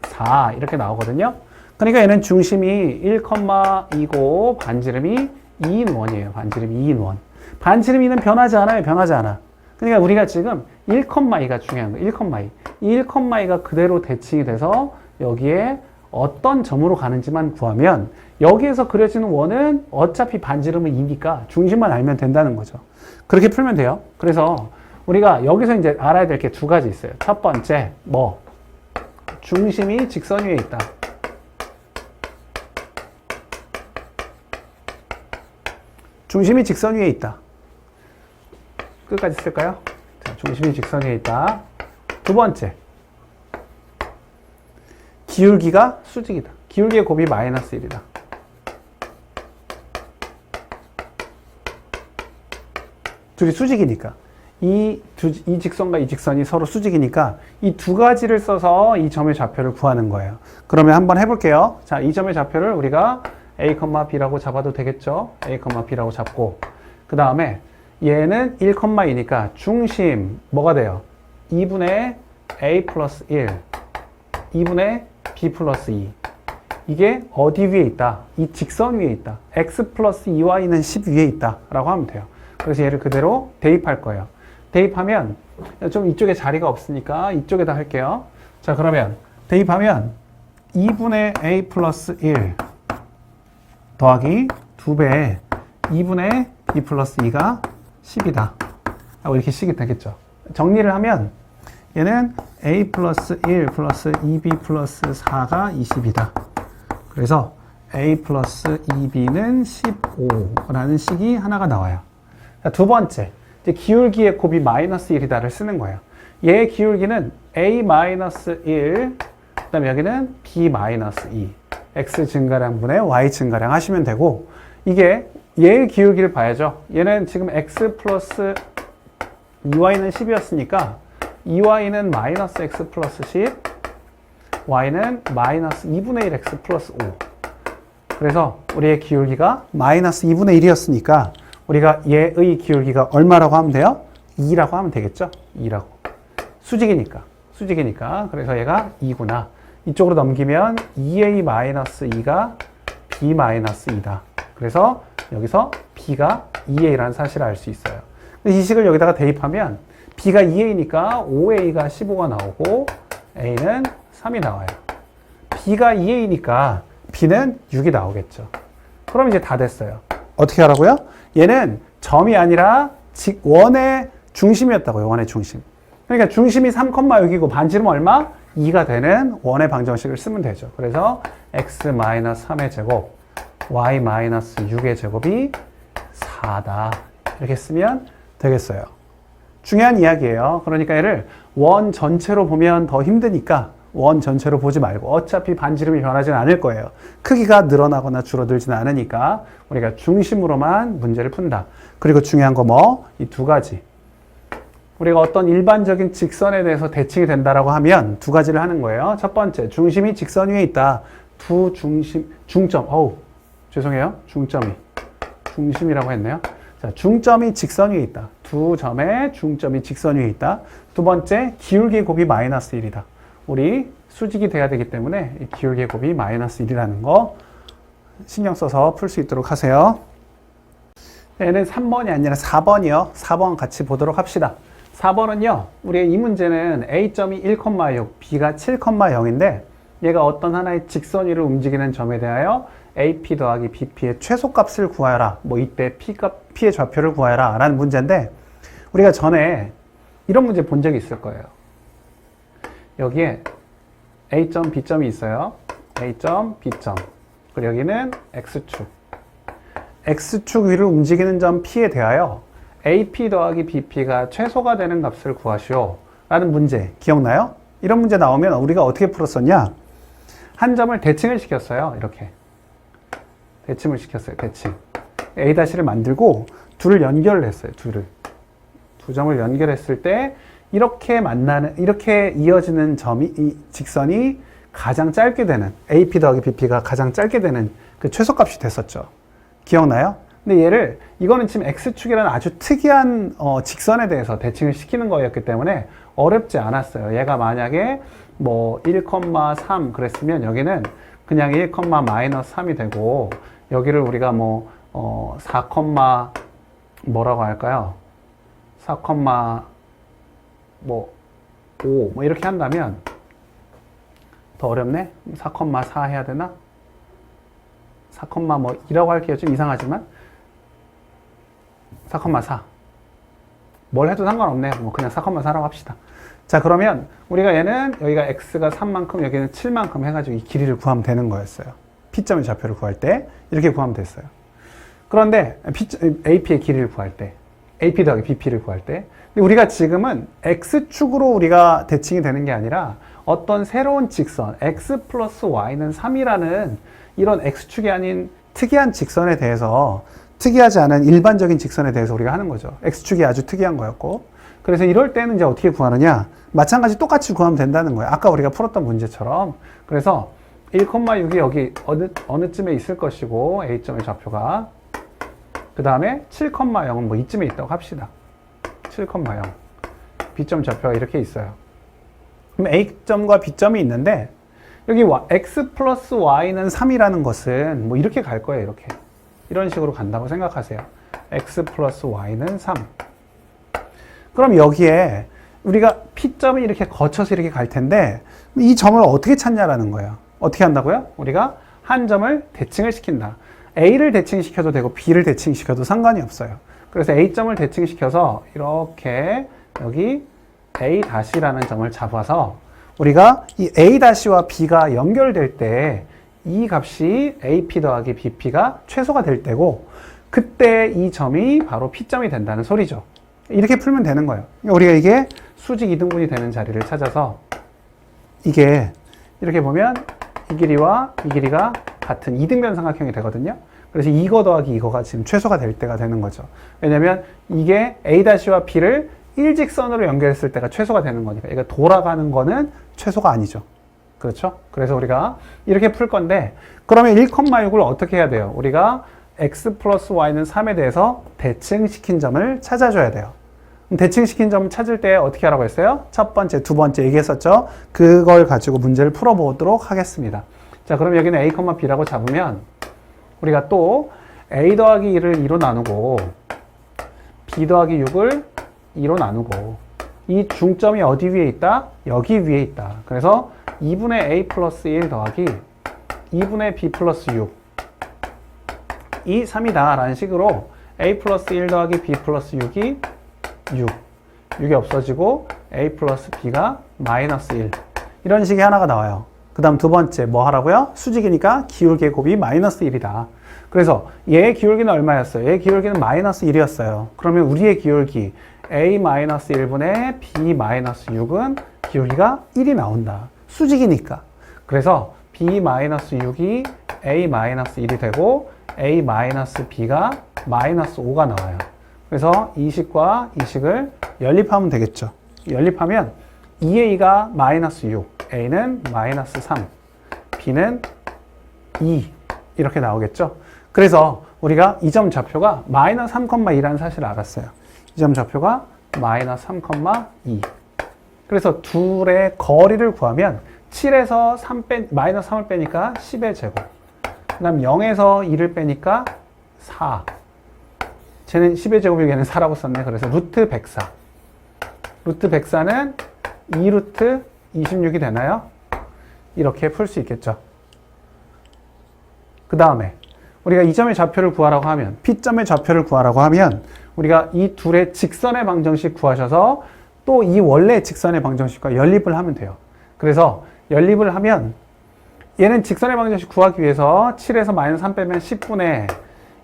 4 이렇게 나오거든요. 그러니까 얘는 중심이 1,2고 반지름이 2인 원이에요. 반지름이 2인 원. 반지름 2는 변하지 않아요. 변하지 않아. 그러니까 우리가 지금 1,2가 중요한 거예요. 1,2. 이 1,2가 그대로 대칭이 돼서 여기에 어떤 점으로 가는지만 구하면 여기에서 그려지는 원은 어차피 반지름은 2니까 중심만 알면 된다는 거죠. 그렇게 풀면 돼요. 그래서 우리가 여기서 이제 알아야 될 게 두 가지 있어요. 첫 번째, 중심이 직선 위에 있다. 중심이 직선 위에 있다. 끝까지 쓸까요? 자, 중심이 직선 위에 있다. 두 번째, 기울기가 수직이다. 기울기의 곱이 마이너스 1이다. 둘이 수직이니까. 이 직선과 이 직선이 서로 수직이니까 이 두 가지를 써서 이 점의 좌표를 구하는 거예요. 그러면 한번 해볼게요. 자, 이 점의 좌표를 우리가 A, B라고 잡아도 되겠죠? A, B라고 잡고 그 다음에 얘는 1,2니까 중심 뭐가 돼요? 2분의 A 플러스 1 2분의 B 플러스 2 이게 어디 위에 있다? 이 직선 위에 있다. X 플러스 2Y는 10 위에 있다 라고 하면 돼요. 그래서 얘를 그대로 대입할 거예요. 대입하면 좀 이쪽에 자리가 없으니까 이쪽에다 할게요. 자, 그러면 대입하면 2분의 A 플러스 1 더하기 2배의 2분의 B 플러스 2가 10이다. 이렇게 식이 되겠죠. 정리를 하면 얘는 A 플러스 1 플러스 2B 플러스 4가 20이다. 그래서 A 플러스 2B는 15라는 식이 하나가 나와요. 자, 두 번째, 이제 기울기의 곱이 마이너스 1이다를 쓰는 거예요. 얘의 기울기는 A 마이너스 1, 그 다음에 여기는 B 마이너스 2. x 증가량분의 y 증가량 하시면 되고, 이게 얘의 기울기를 봐야죠. 얘는 지금 x 플러스 2y는 10이었으니까 2y는 마이너스 x 플러스 10, y는 마이너스 2분의 1 x 플러스 5. 그래서 우리의 기울기가 마이너스 2분의 1이었으니까 우리가 얘의 기울기가 얼마라고 하면 돼요? 2라고 하면 되겠죠? 2라고. 수직이니까. 그래서 얘가 2구나. 이쪽으로 넘기면 2a-2가 b-2다. 그래서 여기서 b가 2a라는 사실을 알 수 있어요. 이 식을 여기다가 대입하면 b가 2a니까 5a가 15가 나오고 a는 3이 나와요. b가 2a니까 b는 6이 나오겠죠. 그럼 이제 다 됐어요. 어떻게 하라고요? 얘는 점이 아니라 원의 중심이었다고요. 원의 중심. 그러니까 중심이 3,6이고 반지름 얼마? 2가 되는 원의 방정식을 쓰면 되죠. 그래서 x-3의 제곱, y-6의 제곱이 4다. 이렇게 쓰면 되겠어요. 중요한 이야기예요. 그러니까 얘를 원 전체로 보면 더 힘드니까 원 전체로 보지 말고, 어차피 반지름이 변하지는 않을 거예요. 크기가 늘어나거나 줄어들지는 않으니까 우리가 중심으로만 문제를 푼다. 그리고 중요한 거 뭐? 이 두 가지. 우리가 어떤 일반적인 직선에 대해서 대칭이 된다라고 하면 두 가지를 하는 거예요. 첫 번째, 중심이 직선 위에 있다. 중심이라고 했네요. 자, 중점이 직선 위에 있다. 두 점의 중점이 직선 위에 있다. 두 번째, 기울기 곱이 마이너스 1이다. 우리 수직이 돼야 되기 때문에 이 기울기 곱이 마이너스 1이라는 거 신경 써서 풀 수 있도록 하세요. 얘는 3번이 아니라 4번이요. 4번 같이 보도록 합시다. 4번은요, 우리의 이 문제는 A점이 1,6, B가 7,0인데 얘가 어떤 하나의 직선 위를 움직이는 점에 대하여 AP 더하기 BP의 최소값을 구하여라. 뭐 이때 P의 좌표를 구하여라 라는 문제인데, 우리가 전에 이런 문제 본 적이 있을 거예요. 여기에 A점, B점이 있어요. A점, B점. 그리고 여기는 X축. X축 위를 움직이는 점 P에 대하여 AP 더하기 BP가 최소가 되는 값을 구하시오 라는 문제 기억나요? 이런 문제 나오면 우리가 어떻게 풀었었냐? 한 점을 대칭을 시켰어요. 이렇게 대칭을 시켰어요. 대칭. A'를 만들고 둘을 연결을 했어요. 두 점을 연결했을 때 이렇게 이어지는 점이, 이 직선이 가장 짧게 되는, AP 더하기 BP가 가장 짧게 되는 그 최소값이 됐었죠. 기억나요? 근데 이거는 지금 X축이라는 아주 특이한 직선에 대해서 대칭을 시키는 거였기 때문에 어렵지 않았어요. 얘가 만약에 뭐 1,3 그랬으면 여기는 그냥 1,-3이 되고, 여기를 우리가 뭐 4, 뭐라고 할까요? 4, 뭐 5, 뭐 이렇게 한다면 더 어렵네? 4,4 해야 되나? 4, 뭐 2라고 할게요. 좀 이상하지만 4,4. 뭘 해도 상관없네요. 뭐 그냥 4,4라고 합시다. 자, 그러면 우리가 얘는 여기가 x가 3만큼, 여기는 7만큼 해가지고 이 길이를 구하면 되는 거였어요. P점의 좌표를 구할 때 이렇게 구하면 됐어요. 그런데 AP의 길이를 구할 때, AP 더하기 BP를 구할 때, 근데 우리가 지금은 x축으로 우리가 대칭이 되는 게 아니라 어떤 새로운 직선 x 플러스 y는 3이라는 이런 x축이 아닌 특이한 직선에 대해서, 특이하지 않은 일반적인 직선에 대해서 우리가 하는 거죠. x축이 아주 특이한 거였고, 그래서 이럴 때는 이제 어떻게 구하느냐? 마찬가지 똑같이 구하면 된다는 거예요. 아까 우리가 풀었던 문제처럼. 그래서 1,6이 여기 어느쯤에 있을 것이고, A점의 좌표가. 그 다음에 7,0은 뭐 이쯤에 있다고 합시다. 7,0. B점 좌표가 이렇게 있어요. 그럼 A점과 B점이 있는데, 여기 x 플러스 y는 3이라는 것은 뭐 이렇게 갈 거예요. 이렇게. 이런 식으로 간다고 생각하세요. x 플러스 y는 3. 그럼 여기에 우리가 P점이 이렇게 거쳐서 이렇게 갈 텐데, 이 점을 어떻게 찾냐라는 거예요. 어떻게 한다고요? 우리가 한 점을 대칭을 시킨다. A를 대칭시켜도 되고 B를 대칭시켜도 상관이 없어요. 그래서 A점을 대칭시켜서 이렇게 여기 A'라는 점을 잡아서 우리가 이 A'와 B가 연결될 때 이 값이 AP 더하기 BP가 최소가 될 때고, 그때 이 점이 바로 P점이 된다는 소리죠. 이렇게 풀면 되는 거예요. 우리가 이게 수직 이등분이 되는 자리를 찾아서, 이게 이렇게 보면 이 길이와 이 길이가 같은 이등변 삼각형이 되거든요. 그래서 이거 더하기 이거가 지금 최소가 될 때가 되는 거죠. 왜냐면 이게 A-와 B를 일직선으로 연결했을 때가 최소가 되는 거니까. 이거 돌아가는 거는 최소가 아니죠. 그렇죠? 그래서 우리가 이렇게 풀 건데, 그러면 1,6을 어떻게 해야 돼요? 우리가 x 플러스 y는 3에 대해서 대칭시킨 점을 찾아줘야 돼요. 그럼 대칭시킨 점을 찾을 때 어떻게 하라고 했어요? 첫 번째, 두 번째 얘기했었죠? 그걸 가지고 문제를 풀어보도록 하겠습니다. 자, 그럼 여기는 a, b라고 잡으면 우리가 또 a 더하기 1을 2로 나누고 b 더하기 6을 2로 나누고 이 중점이 어디 위에 있다? 여기 위에 있다. 그래서 2분의 a 플러스 1 더하기 2분의 b 플러스 6 이 3이다 라는 식으로 a 플러스 1 더하기 b 플러스 6이 6이 없어지고 a 플러스 b가 마이너스 1 이런 식의 하나가 나와요. 그 다음 두 번째 뭐 하라고요? 수직이니까 기울기의 곱이 마이너스 1이다. 그래서 얘의 기울기는 얼마였어요? 얘의 기울기는 마이너스 1이었어요. 그러면 우리의 기울기 a 마이너스 1분의 b 마이너스 6은 기울기가 1이 나온다. 수직이니까. 그래서 b 마이너스 6이 a 마이너스 1이 되고 a 마이너스 b가 마이너스 5가 나와요. 그래서 이 식과 이 식을 연립하면 되겠죠. 연립하면 2a가 마이너스 6, a는 마이너스 3, b는 2 이렇게 나오겠죠. 그래서 우리가 이 점 좌표가 마이너스 3,2라는 사실을 알았어요. 이 점 좌표가 마이너스 3,2. 그래서 둘의 거리를 구하면 7에서 3 마이너스 3을 빼니까 10의 제곱. 그 다음 0에서 2를 빼니까 4. 쟤는 10의 제곱이 얘는 4라고 썼네. 그래서 루트 104. 루트 104는 2루트 26이 되나요? 이렇게 풀 수 있겠죠. 그 다음에 우리가 이 점의 좌표를 구하라고 하면, P점의 좌표를 구하라고 하면 우리가 이 둘의 직선의 방정식 구하셔서 또 이 원래 직선의 방정식과 연립을 하면 돼요. 그래서 연립을 하면 얘는 직선의 방정식 구하기 위해서 7에서 마이너스 3 빼면 10분의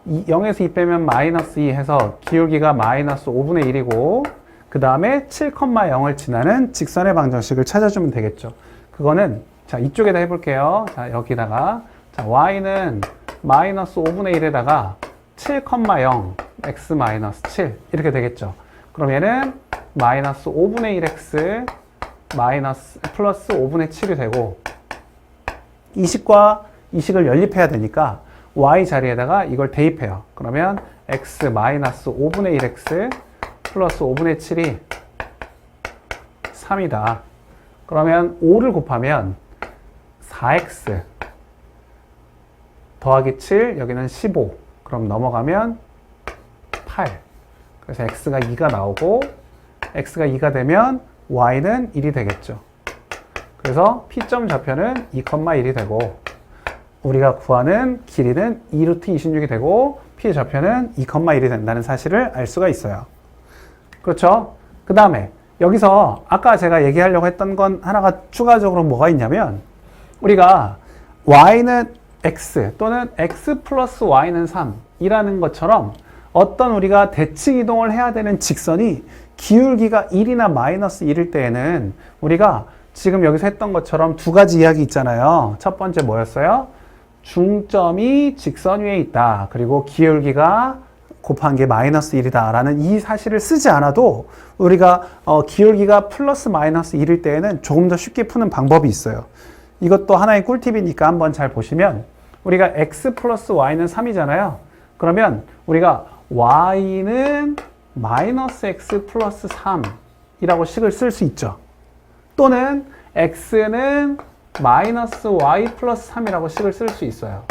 0에서 2 빼면 마이너스 2 해서 기울기가 마이너스 5분의 1이고 그 다음에 7,0을 지나는 직선의 방정식을 찾아주면 되겠죠. 그거는 자 이쪽에다 해볼게요. 자 여기다가 자 y는 마이너스 5분의 1에다가 7,0 x 마이너스 7 이렇게 되겠죠. 그럼 얘는 마이너스 5분의 1x 마이너스 플러스 5분의 7이 되고 이 식과 이 식을 연립해야 되니까 y 자리에다가 이걸 대입해요. 그러면 x 마이너스 5분의 1x 플러스 5분의 7이 3이다. 그러면 5를 곱하면 4x 더하기 7 여기는 15 그럼 넘어가면 8 그래서 x가 2가 나오고 x가 2가 되면 y는 1이 되겠죠. 그래서 P점 좌표는 2,1이 되고 우리가 구하는 길이는 2루트 26이 되고 P의 좌표는 2,1이 된다는 사실을 알 수가 있어요. 그렇죠? 그 다음에 여기서 아까 제가 얘기하려고 했던 건 하나가 추가적으로 뭐가 있냐면 우리가 y는 x 또는 x 플러스 y는 3이라는 것처럼 어떤 우리가 대칭 이동을 해야 되는 직선이 기울기가 1이나 마이너스 1일 때에는 우리가 지금 여기서 했던 것처럼 두 가지 이야기 있잖아요. 첫 번째 뭐였어요? 중점이 직선 위에 있다. 그리고 기울기가 곱한 게 마이너스 1이다 라는 이 사실을 쓰지 않아도 우리가 기울기가 플러스 마이너스 1일 때에는 조금 더 쉽게 푸는 방법이 있어요. 이것도 하나의 꿀팁이니까 한번 잘 보시면 우리가 x 플러스 y는 3이잖아요. 그러면 우리가 y는 마이너스 x 플러스 3이라고 식을 쓸 수 있죠. 또는 x는 마이너스 y 플러스 3이라고 식을 쓸 수 있어요.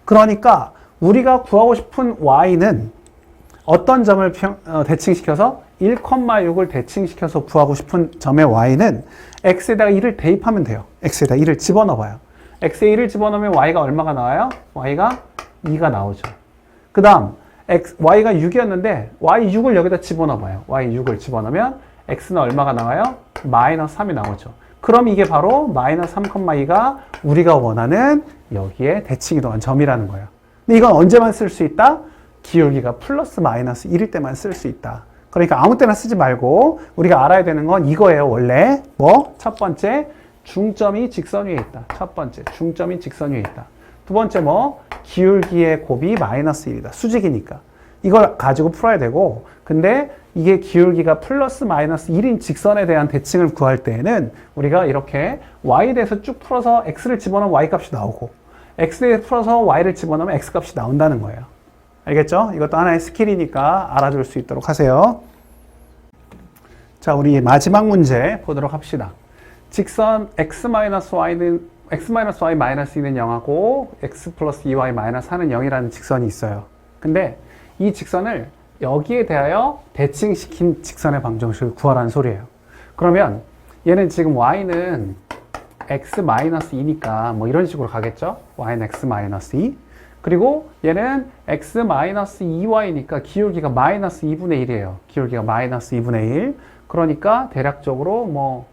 그러니까 우리가 구하고 싶은 y는 어떤 점을 대칭시켜서 1,6을 대칭시켜서 구하고 싶은 점의 y는 x에다가 1을 대입하면 돼요. x에다 1을 집어넣어봐요. x에 1을 집어넣으면 y가 얼마가 나와요? y가 2가 나오죠. 그 다음 y가 6이었는데 y6을 여기다 집어넣어봐요. y6을 집어넣으면 x는 얼마가 나와요? 마이너스 3이 나오죠. 그럼 이게 바로 마이너스 3,2가 우리가 원하는 여기에 대칭 이동한 점이라는 거예요. 근데 이건 언제만 쓸 수 있다? 기울기가 플러스 마이너스 1일 때만 쓸 수 있다. 그러니까 아무 때나 쓰지 말고 우리가 알아야 되는 건 이거예요. 원래 뭐? 첫 번째 중점이 직선 위에 있다. 첫 번째, 중점이 직선 위에 있다. 두 번째 뭐? 기울기의 곱이 마이너스 1이다. 수직이니까. 이걸 가지고 풀어야 되고, 근데 이게 기울기가 플러스 마이너스 1인 직선에 대한 대칭을 구할 때에는 우리가 이렇게 y에 대해서 쭉 풀어서 x를 집어넣으면 y 값이 나오고, x에 대해서 풀어서 y를 집어넣으면 x 값이 나온다는 거예요. 알겠죠? 이것도 하나의 스킬이니까 알아둘 수 있도록 하세요. 자, 우리 마지막 문제 보도록 합시다. 직선 x-y는 x-y-2는 0하고 x 플러스 2y 마이너스 4는 0이라는 직선이 있어요. 근데 이 직선을 여기에 대하여 대칭시킨 직선의 방정식을 구하라는 소리예요. 그러면 얘는 지금 y는 x-2니까 뭐 이런 식으로 가겠죠? y는 x-2. 그리고 얘는 x-2y니까 기울기가 마이너스 2분의 1이에요. 기울기가 마이너스 2분의 1. 그러니까 대략적으로 뭐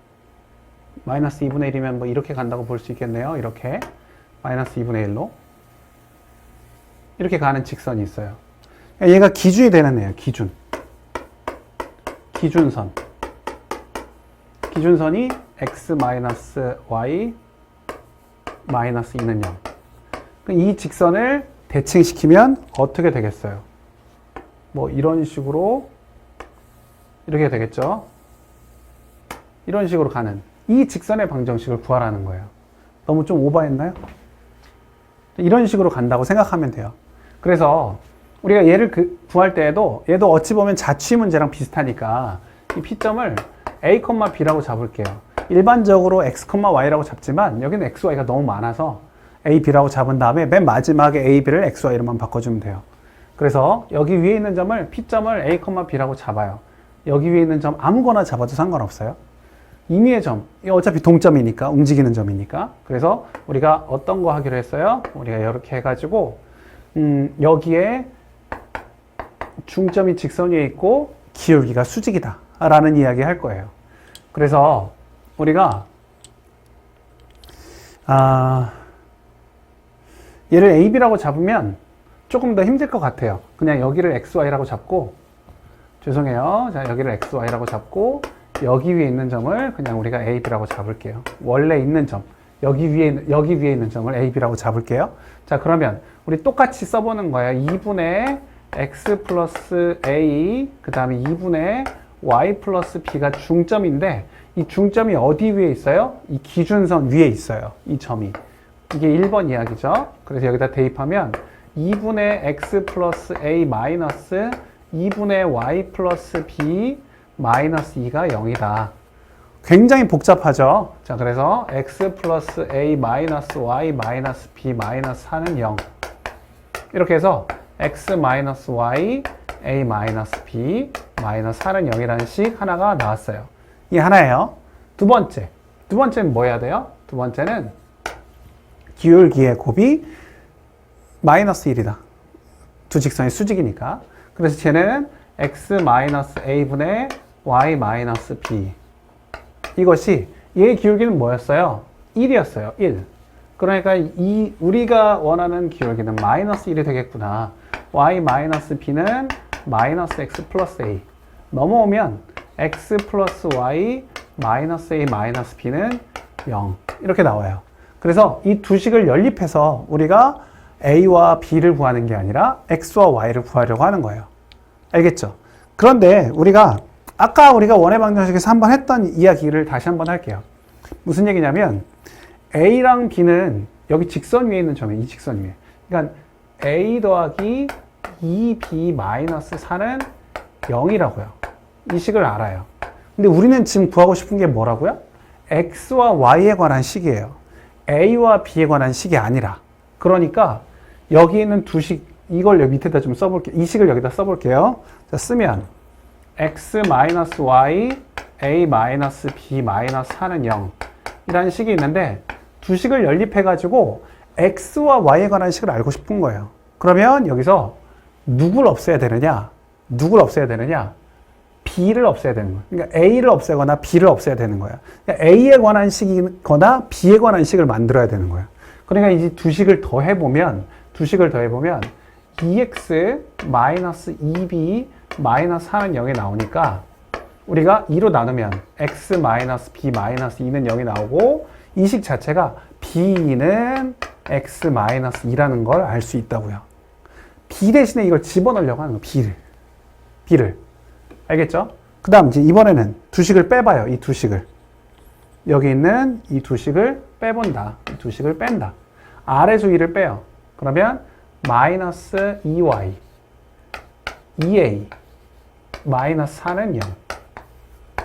마이너스 2분의 1이면 뭐 이렇게 간다고 볼 수 있겠네요. 이렇게 마이너스 2분의 1로 이렇게 가는 직선이 있어요. 얘가 기준이 되는 애예요. 기준선. 기준선이 x-y 마이너스 2는 0. 이 직선을 대칭시키면 어떻게 되겠어요? 뭐 이런 식으로 이렇게 되겠죠? 이런 식으로 가는 이 직선의 방정식을 구하라는 거예요. 너무 좀 오버했나요? 이런 식으로 간다고 생각하면 돼요. 그래서 우리가 얘를 구할 때에도 얘도 어찌 보면 자취 문제랑 비슷하니까 이 P점을 A, B라고 잡을게요. 일반적으로 X, Y라고 잡지만 여기는 X, Y가 너무 많아서 A, B라고 잡은 다음에 맨 마지막에 A, B를 X, Y로만 바꿔주면 돼요. 그래서 여기 위에 있는 점을 P점을 A, B라고 잡아요. 여기 위에 있는 점 아무거나 잡아도 상관없어요. 임의의 점, 어차피 동점이니까, 움직이는 점이니까. 그래서 우리가 어떤 거 하기로 했어요? 우리가 이렇게 해가지고 여기에 중점이 직선 위에 있고 기울기가 수직이다 라는 이야기 할 거예요. 그래서 우리가 얘를 AB라고 잡으면 조금 더 힘들 것 같아요. 그냥 여기를 XY라고 잡고, 죄송해요. 자, 여기를 XY라고 잡고 여기 위에 있는 점을 그냥 우리가 AB라고 잡을게요. 원래 있는 점, 여기 위에 있는 점을 AB라고 잡을게요. 자, 그러면 우리 똑같이 써보는 거예요. 2분의 X 플러스 A, 그 다음에 2분의 Y 플러스 B가 중점인데, 이 중점이 어디 위에 있어요? 이 기준선 위에 있어요. 이 점이. 이게 1번 이야기죠. 그래서 여기다 대입하면 2분의 X 플러스 A 마이너스 2분의 Y 플러스 B 마이너스 2가 0이다. 굉장히 복잡하죠. 자, 그래서 X 플러스 A 마이너스 Y 마이너스 B 마이너스 4는 0. 이렇게 해서 X 마이너스 Y A 마이너스 B 마이너스 4는 0이라는 식 하나가 나왔어요. 이게 하나예요. 두 번째는 뭐 해야 돼요? 두 번째는 기울기의 곱이 마이너스 1이다. 두 직선이 수직이니까. 그래서 쟤는 X 마이너스 A분의 Y 마이너스 B. 이것이 얘의 기울기는 뭐였어요? 1이었어요. 1. 그러니까 우리가 원하는 기울기는 마이너스 1이 되겠구나. Y 마이너스 B는 마이너스 X 플러스 A. 넘어오면 X 플러스 Y 마이너스 A 마이너스 B는 0. 이렇게 나와요. 그래서 이 두 식을 연립해서 우리가 A와 B를 구하는 게 아니라 X와 Y를 구하려고 하는 거예요. 알겠죠? 그런데 아까 우리가 원의 방정식에서 한번 했던 이야기를 다시 한번 할게요. 무슨 얘기냐면 A랑 B는 여기 직선 위에 있는 점이에요. 이 직선 위에. 그러니까 A 더하기 2B 마이너스 4는 0이라고요. 이 식을 알아요. 근데 우리는 지금 구하고 싶은 게 뭐라고요? X와 Y에 관한 식이에요. A와 B에 관한 식이 아니라. 그러니까 여기 있는 두 식, 이걸 여기 밑에다 좀 써볼게요. 이 식을 여기다 써볼게요. 자, 쓰면 X-Y, A-B 4는 0 이라는 식이 있는데 두 식을 연립해가지고 X와 Y에 관한 식을 알고 싶은 거예요. 그러면 여기서 누구를 없애야 되느냐? B를 없애야 되는 거예요. 그러니까 A를 없애거나 B를 없애야 되는 거예요. 그러니까 A에 관한 식이거나 B에 관한 식을 만들어야 되는 거예요. 그러니까 이제 두 식을 더해보면 2x 마이너스 2b 마이너스 4는 0이 나오니까 우리가 2로 나누면 x 마이너스 b 마이너스 2는 0이 나오고 이 식 자체가 b는 x-2라는 걸 알 수 있다고요. b 대신에 이걸 집어넣으려고 하는 거예요. b를. 알겠죠? 그 다음 이제 이번에는 두 식을 빼봐요. 이 두 식을. 여기 있는 이 두 식을 빼본다. 이 두 식을 뺀다. 아래수 2를 빼요. 그러면 마이너스 2y, 2a, 마이너스 4는 0.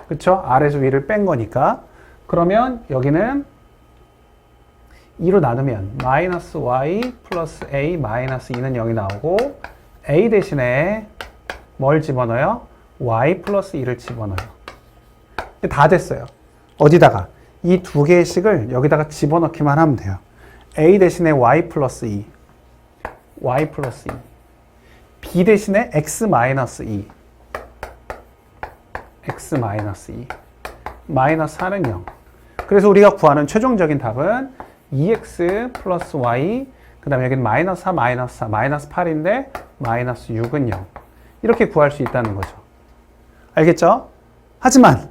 그쵸? 아래수 2를 뺀 거니까. 그러면 여기는 2로 나누면 마이너스 y 플러스 a 마이너스 2는 0이 나오고 a 대신에 뭘 집어넣어요? y 플러스 2를 집어넣어요. 다 됐어요. 어디다가? 이 두 개의 식을 여기다가 집어넣기만 하면 돼요. a 대신에 y 플러스 2, y 플러스 2, b 대신에 x 마이너스 2, x 마이너스 2, 마이너스 4는 0. 그래서 우리가 구하는 최종적인 답은 2x 플러스 y, 그 다음에 여기는 마이너스 4, 마이너스 4, 마이너스 8인데 마이너스 6은 0. 이렇게 구할 수 있다는 거죠. 알겠죠? 하지만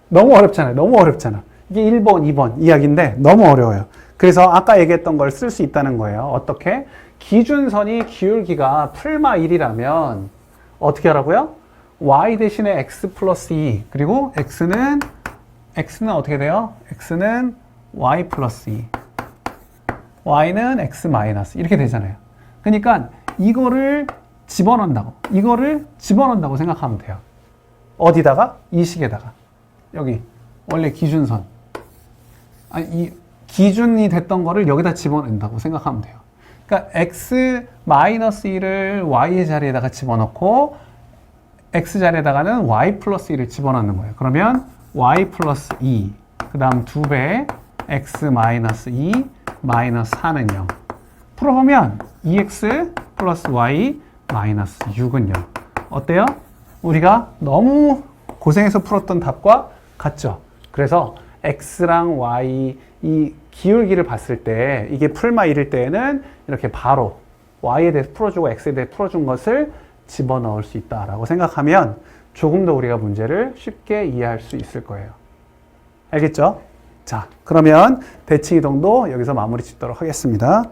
너무 어렵잖아요. 너무 어렵잖아. 이게 1번, 2번 이야기인데 너무 어려워요. 그래서 아까 얘기했던 걸 쓸 수 있다는 거예요. 어떻게? 기준선이 기울기가 풀마 1이라면 어떻게 하라고요? y 대신에 x 플러스 2 그리고 x는 어떻게 돼요? x는 y 플러스 2 y는 x 마이너스 이렇게 되잖아요. 그러니까 이거를 집어넣는다고 생각하면 돼요. 어디다가? 이 식에다가. 여기 원래 기준선. 이 기준이 됐던 거를 여기다 집어넣는다고 생각하면 돼요. 그러니까 x 마이너스 2를 y의 자리에다가 집어넣고 x 자리에다가는 y 플러스 2를 집어넣는 거예요. 그러면 y 플러스 2, 그 다음 2배 x 마이너스 2 마이너스 4는 0. 풀어보면 2x 플러스 y 마이너스 6은 0. 어때요? 우리가 너무 고생해서 풀었던 답과 같죠? 그래서 x랑 y 이 기울기를 봤을 때 이게 풀마 1일 때에는 이렇게 바로 y에 대해서 풀어주고 x에 대해 풀어준 것을 집어넣을 수 있다라고 생각하면 조금 더 우리가 문제를 쉽게 이해할 수 있을 거예요. 알겠죠? 자, 그러면 대칭이동도 여기서 마무리 짓도록 하겠습니다.